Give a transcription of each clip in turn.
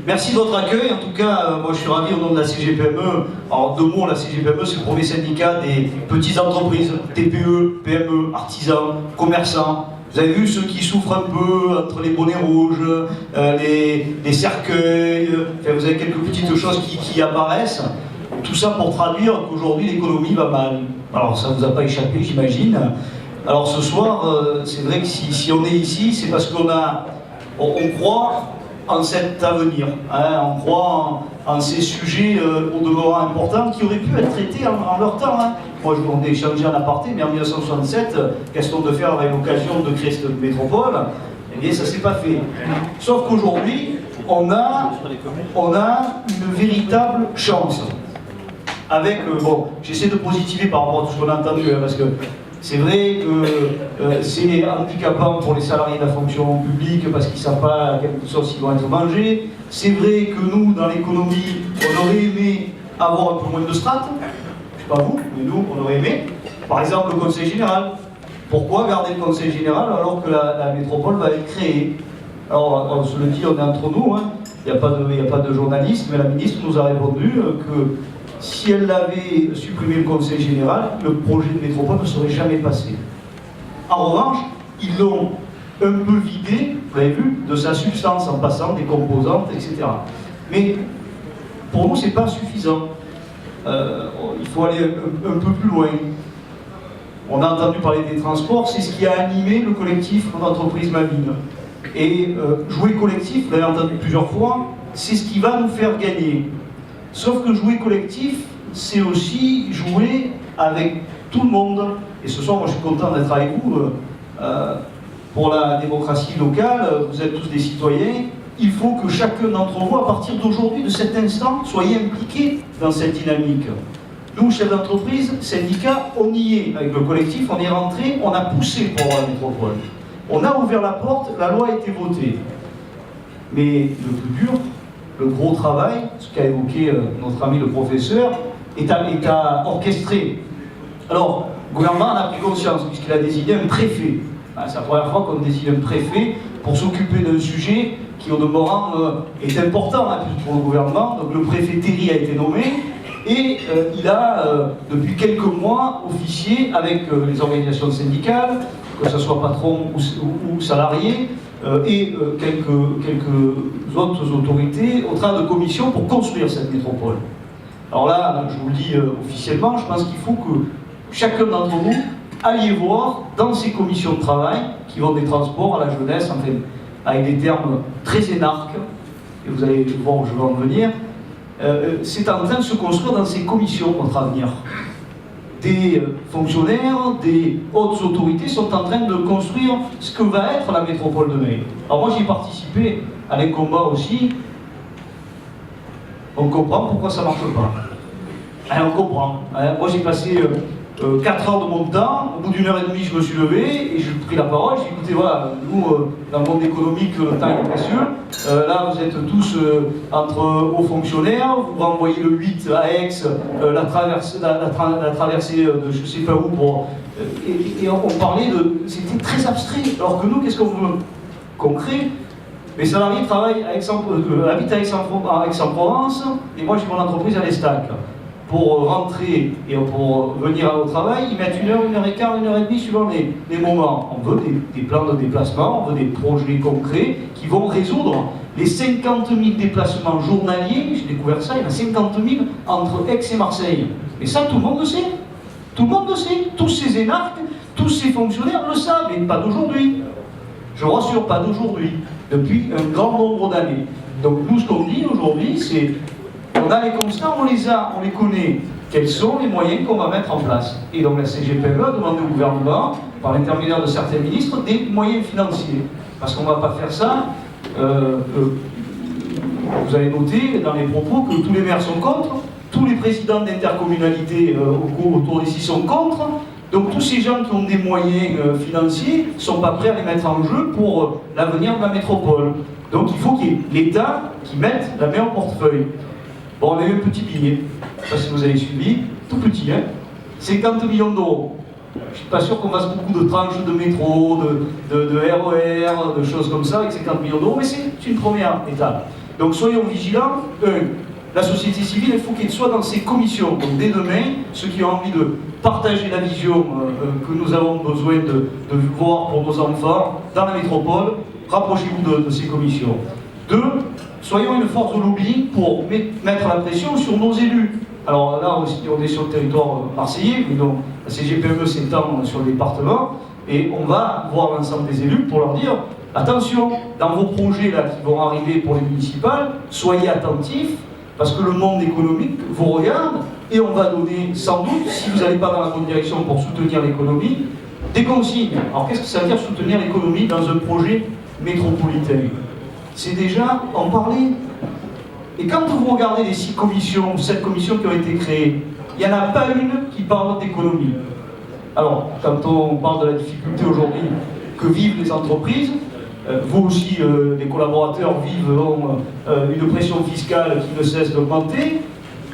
Merci de votre accueil. En tout cas, moi je suis ravi au nom de la CGPME. Alors, deux mots, la CGPME, c'est le premier syndicat des petites entreprises, TPE, PME, artisans, commerçants. Vous avez vu ceux qui souffrent un peu entre les bonnets rouges, les cercueils, enfin, vous avez quelques petites choses qui apparaissent. Tout ça pour traduire qu'aujourd'hui l'économie va mal. Alors ça ne vous a pas échappé, j'imagine. Alors ce soir, c'est vrai que si on est ici, c'est parce qu'on croit en cet avenir, hein, on croit en ces sujets au demeurant importants qui auraient pu être traités en leur temps. Hein. Moi, on a échangé en aparté, mais en 1967, question de faire avec l'occasion de créer cette métropole, eh bien, ça ne s'est pas fait. Sauf qu'aujourd'hui, on a une véritable chance. Avec, bon, j'essaie de positiver par rapport à tout ce qu'on a entendu, hein, parce que c'est vrai que c'est handicapant pour les salariés de la fonction publique parce qu'ils ne savent pas à quelle sauce ils vont être mangés. C'est vrai que nous, dans l'économie, on aurait aimé avoir un peu moins de strates. Je ne sais pas vous, mais nous, on aurait aimé. Par exemple, le Conseil Général. Pourquoi garder le Conseil Général alors que la métropole va être créée? Alors, on se le dit, on est entre nous, hein. Il n'y a pas de journaliste, mais la ministre nous a répondu que si elle avait supprimé le Conseil Général, le projet de métropole ne serait jamais passé. En revanche, ils l'ont un peu vidé, vous l'avez vu, de sa substance en passant des composantes, etc. Mais pour nous, ce n'est pas suffisant. Il faut aller un peu plus loin. On a entendu parler des transports, c'est ce qui a animé le collectif d'entreprise Mavine. Et jouer collectif, vous l'avez entendu plusieurs fois, c'est ce qui va nous faire gagner. Sauf que jouer collectif, c'est aussi jouer avec tout le monde. Et ce soir, moi je suis content d'être avec vous. Pour la démocratie locale, vous êtes tous des citoyens. Il faut que chacun d'entre vous, à partir d'aujourd'hui, de cet instant, soyez impliqués dans cette dynamique. Nous, chefs d'entreprise, syndicats, on y est. Avec le collectif, on est rentré, on a poussé pour la métropole. On a ouvert la porte, la loi a été votée. Mais le plus dur, le gros travail, ce qu'a évoqué notre ami le professeur, est à orchestrer. Alors, le gouvernement en a pris conscience, puisqu'il a désigné un préfet. C'est la première fois qu'on désigne un préfet pour s'occuper d'un sujet qui, au demeurant, est important hein, pour le gouvernement. Donc le préfet Terry a été nommé, et il a, depuis quelques mois, officié avec les organisations syndicales, que ce soit patron ou salariés, et quelques autres autorités au travers de commissions pour construire cette métropole. Alors là, je vous le dis officiellement, je pense qu'il faut que chacun d'entre vous alliez voir dans ces commissions de travail qui vont des transports à la jeunesse, enfin, avec des termes très énarques, et vous allez voir où je vais en venir, c'est en train de se construire dans ces commissions notre avenir. Des fonctionnaires, des hautes autorités sont en train de construire ce que va être la métropole demain. Alors moi j'y ai participé à les combats aussi. On comprend pourquoi ça ne marche pas. On comprend. Moi j'ai passé 4 heures de mon temps, au bout d'1 heure et demie je me suis levé et j'ai pris la parole, j'ai dit écoutez voilà, nous dans le monde économique le temps est précieux, là vous êtes tous entre hauts fonctionnaires, vous renvoyez le 8 à Aix, la traversée de je sais pas où pour... et on parlait de... c'était très abstrait, alors que nous qu'est-ce qu'on veut? Concret. Mes salariés travaillent habitent à Aix-en-Provence et moi j'ai mon entreprise à l'Estac. Pour rentrer et pour venir au travail, ils mettent 1 heure, 1 heure et quart, 1 heure et demie suivant les moments. On veut des plans de déplacement, on veut des projets concrets qui vont résoudre les 50 000 déplacements journaliers. J'ai découvert ça, il y en a 50 000 entre Aix et Marseille. Et ça, tout le monde le sait. Tout le monde le sait. Tous ces énarques, tous ces fonctionnaires le savent, mais pas d'aujourd'hui. Je rassure, pas d'aujourd'hui. Depuis un grand nombre d'années. Donc nous, ce qu'on dit aujourd'hui, c'est... On a les constats, on les connaît. Quels sont les moyens qu'on va mettre en place? Et donc la CGPME a demandé au gouvernement, par l'intermédiaire de certains ministres, des moyens financiers. Parce qu'on ne va pas faire ça. Vous avez noté dans les propos que tous les maires sont contre, tous les présidents d'intercommunalités autour d'ici sont contre. Donc tous ces gens qui ont des moyens financiers ne sont pas prêts à les mettre en jeu pour l'avenir de la métropole. Donc il faut qu'il y ait l'État qui mette la main au portefeuille. Bon, on a eu un petit billet, je ne sais pas si vous avez suivi, tout petit, hein, 50 millions d'euros. Je ne suis pas sûr qu'on fasse beaucoup de tranches de métro, de RER, de choses comme ça, avec 50 millions d'euros, mais c'est une première étape. Donc soyons vigilants. La société civile, il faut qu'elle soit dans ces commissions. Donc dès demain, ceux qui ont envie de partager la vision que nous avons besoin de voir pour nos enfants dans la métropole, rapprochez-vous de ces commissions. 2, soyons une force de lobby pour mettre la pression sur nos élus. Alors là aussi, on est sur le territoire marseillais, mais donc la CGPME s'étend sur le département, et on va voir l'ensemble des élus pour leur dire attention, dans vos projets là, qui vont arriver pour les municipales, soyez attentifs, parce que le monde économique vous regarde, et on va donner sans doute, si vous n'allez pas dans la bonne direction pour soutenir l'économie, des consignes. Alors qu'est-ce que ça veut dire soutenir l'économie dans un projet métropolitain? C'est déjà en parler. Et quand vous regardez les 6 commissions, ou 7 commissions qui ont été créées, il n'y en a pas une qui parle d'économie. Alors, quand on parle de la difficulté aujourd'hui que vivent les entreprises, vous aussi, les collaborateurs vivent une pression fiscale qui ne cesse d'augmenter.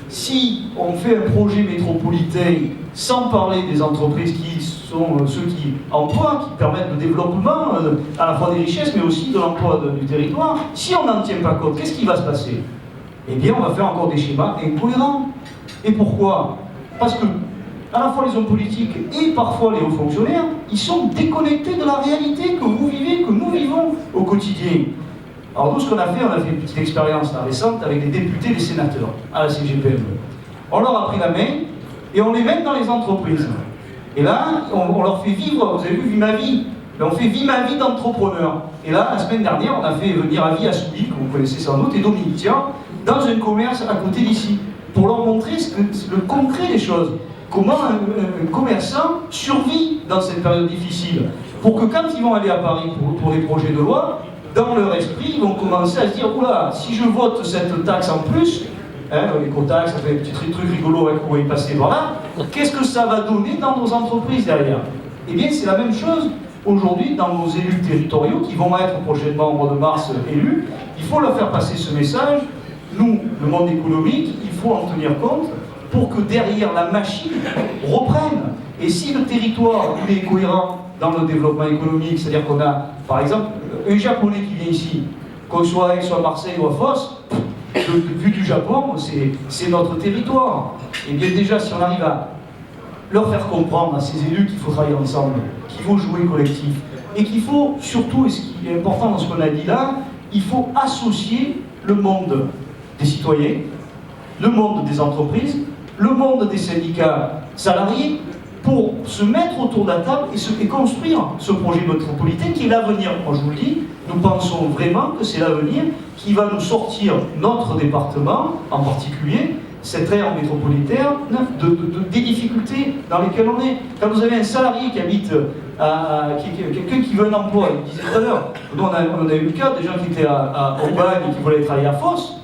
Si on fait un projet métropolitain sans parler des entreprises qui sont ceux qui emploient, qui permettent le développement à la fois des richesses mais aussi de l'emploi du territoire, si on n'en tient pas compte, qu'est-ce qui va se passer? Eh bien, on va faire encore des schémas incohérents. Et pourquoi? Parce que à la fois les hommes politiques et parfois les hauts fonctionnaires, ils sont déconnectés de la réalité que vous vivez, que nous vivons au quotidien. Alors nous, ce qu'on a fait une petite expérience récente avec les députés et les sénateurs à la CGPME. On leur a pris la main et on les met dans les entreprises. Et là, on leur fait vivre, vous avez vu, Vie ma vie. On fait Vie ma vie d'entrepreneur. Et là, la semaine dernière, on a fait venir Avis Assoubi, que vous connaissez sans doute, et Dominique Tian, dans un commerce à côté d'ici, pour leur montrer le concret des choses. Comment un commerçant survit dans cette période difficile, pour que quand ils vont aller à Paris pour les projets de loi, dans leur esprit, ils vont commencer à se dire « Oula, si je vote cette taxe en plus, l'éco-taxe, ça fait un petit truc rigolo que vous voyez passer par là, qu'est-ce que ça va donner dans nos entreprises derrière ?» Eh bien, c'est la même chose aujourd'hui dans nos élus territoriaux qui vont être prochainement au mois de mars élus. Il faut leur faire passer ce message. Nous, le monde économique, il faut en tenir compte pour que derrière la machine reprenne. Et si le territoire il est cohérent dans le développement économique, c'est-à-dire qu'on a, par exemple, un Japonais qui vient ici, qu'on soit à Aix, soit à Marseille ou à Fos, vu du Japon, c'est notre territoire. Et bien déjà, si on arrive à leur faire comprendre à ces élus qu'il faut travailler ensemble, qu'il faut jouer collectif, et qu'il faut surtout, et ce qui est important dans ce qu'on a dit là, il faut associer le monde des citoyens, le monde des entreprises, le monde des syndicats salariés, pour se mettre autour de la table et construire ce projet métropolitain qui est l'avenir. Moi je vous le dis, nous pensons vraiment que c'est l'avenir qui va nous sortir notre département, en particulier, cette ère métropolitaine, des difficultés dans lesquelles on est. Quand vous avez un salarié qui habite, quelqu'un qui veut un emploi, il disait tout à l'heure, nous on a eu le cas, des gens qui étaient à Aubagne et qui voulaient travailler à Fos.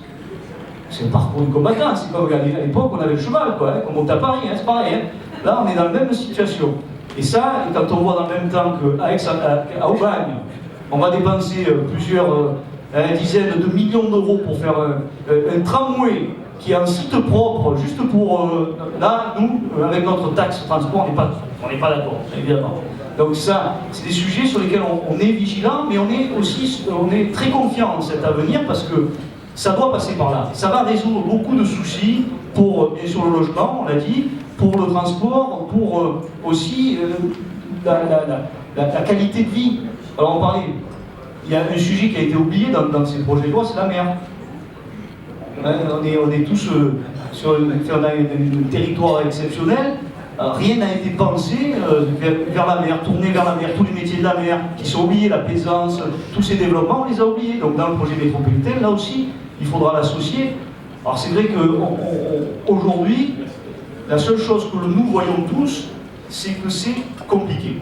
C'est le parcours du combattant, c'est comme à l'époque on avait le cheval, quoi, hein, comme on monte à Paris, hein, c'est pareil. Hein. Là on est dans la même situation. Et ça, quand on voit dans le même temps qu'à Aubagne, on va dépenser plusieurs dizaines de millions d'euros pour faire un tramway qui est un site propre, juste pour... là, nous, avec notre taxe transport, on n'est pas d'accord, évidemment. Donc ça, c'est des sujets sur lesquels on est vigilant, mais on est très confiant en cet avenir parce que ça doit passer par là. Ça va résoudre beaucoup de soucis pour, bien sûr, le logement, on l'a dit, pour le transport, pour aussi la qualité de vie. Alors on parlait, il y a un sujet qui a été oublié dans ces projets de loi, c'est la mer. On est tous sur un territoire exceptionnel. Rien n'a été pensé vers la mer, tourné vers la mer, tous les métiers de la mer qui sont oubliés, la plaisance, tous ces développements, on les a oubliés. Donc dans le projet métropolitain, là aussi, il faudra l'associer. Alors c'est vrai qu'aujourd'hui, la seule chose que nous voyons tous, c'est que c'est compliqué.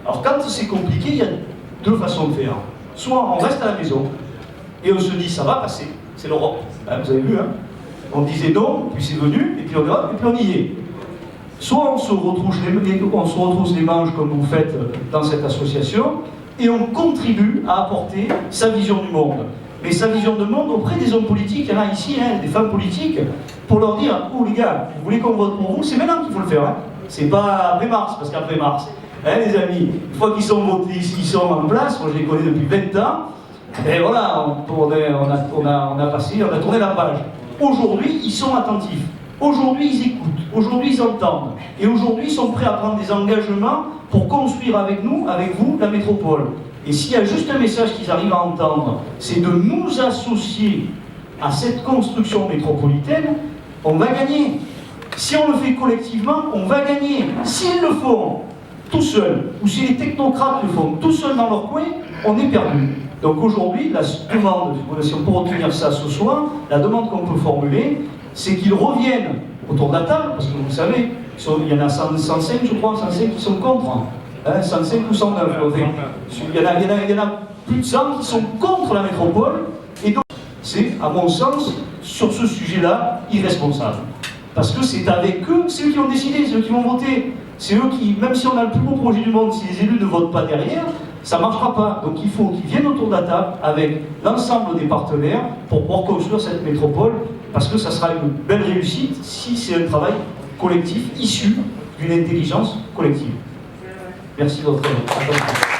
Alors quand c'est compliqué, il y a deux façons de faire. Soit on reste à la maison et on se dit ça va passer, c'est l'Europe, hein, vous avez vu, hein. On disait non, puis c'est venu, et puis on est là, et puis on y est. Soit on se retrousse les manches comme vous faites dans cette association, et on contribue à apporter sa vision du monde. Mais sa vision du monde auprès des hommes politiques, il y en a ici, hein, des femmes politiques, pour leur dire, oh les gars, vous voulez qu'on vote pour vous, c'est maintenant qu'il faut le faire. Hein. C'est pas après mars, parce qu'après mars, hein, les amis, une fois qu'ils sont votés, ils sont en place, moi je les connais depuis 20 ans, et voilà, on a passé, on a tourné la page. Aujourd'hui, ils sont attentifs. Aujourd'hui, ils écoutent. Aujourd'hui, ils entendent. Et aujourd'hui, ils sont prêts à prendre des engagements pour construire avec nous, avec vous, la métropole. Et s'il y a juste un message qu'ils arrivent à entendre, c'est de nous associer à cette construction métropolitaine, on va gagner. Si on le fait collectivement, on va gagner. S'ils le font tout seuls, ou si les technocrates le font tout seuls dans leur coin, on est perdu. Donc aujourd'hui, la demande, si on peut retenir ça ce soir, la demande qu'on peut formuler, c'est qu'ils reviennent autour de la table, parce que vous savez, il y en a 105, je crois, 105 qui sont contre, hein, 105 ou 109. Il y en a plus de 100 qui sont contre la métropole, et donc c'est, à mon sens, sur ce sujet-là, irresponsable. Parce que c'est avec eux, c'est eux qui ont décidé, c'est eux qui vont voter. C'est eux qui, même si on a le plus beau projet du monde, si les élus ne votent pas derrière, ça ne marchera pas. Donc il faut qu'ils viennent autour de la table avec l'ensemble des partenaires pour pouvoir construire cette métropole, parce que ça sera une belle réussite si c'est un travail collectif issu d'une intelligence collective. Merci de votre attention.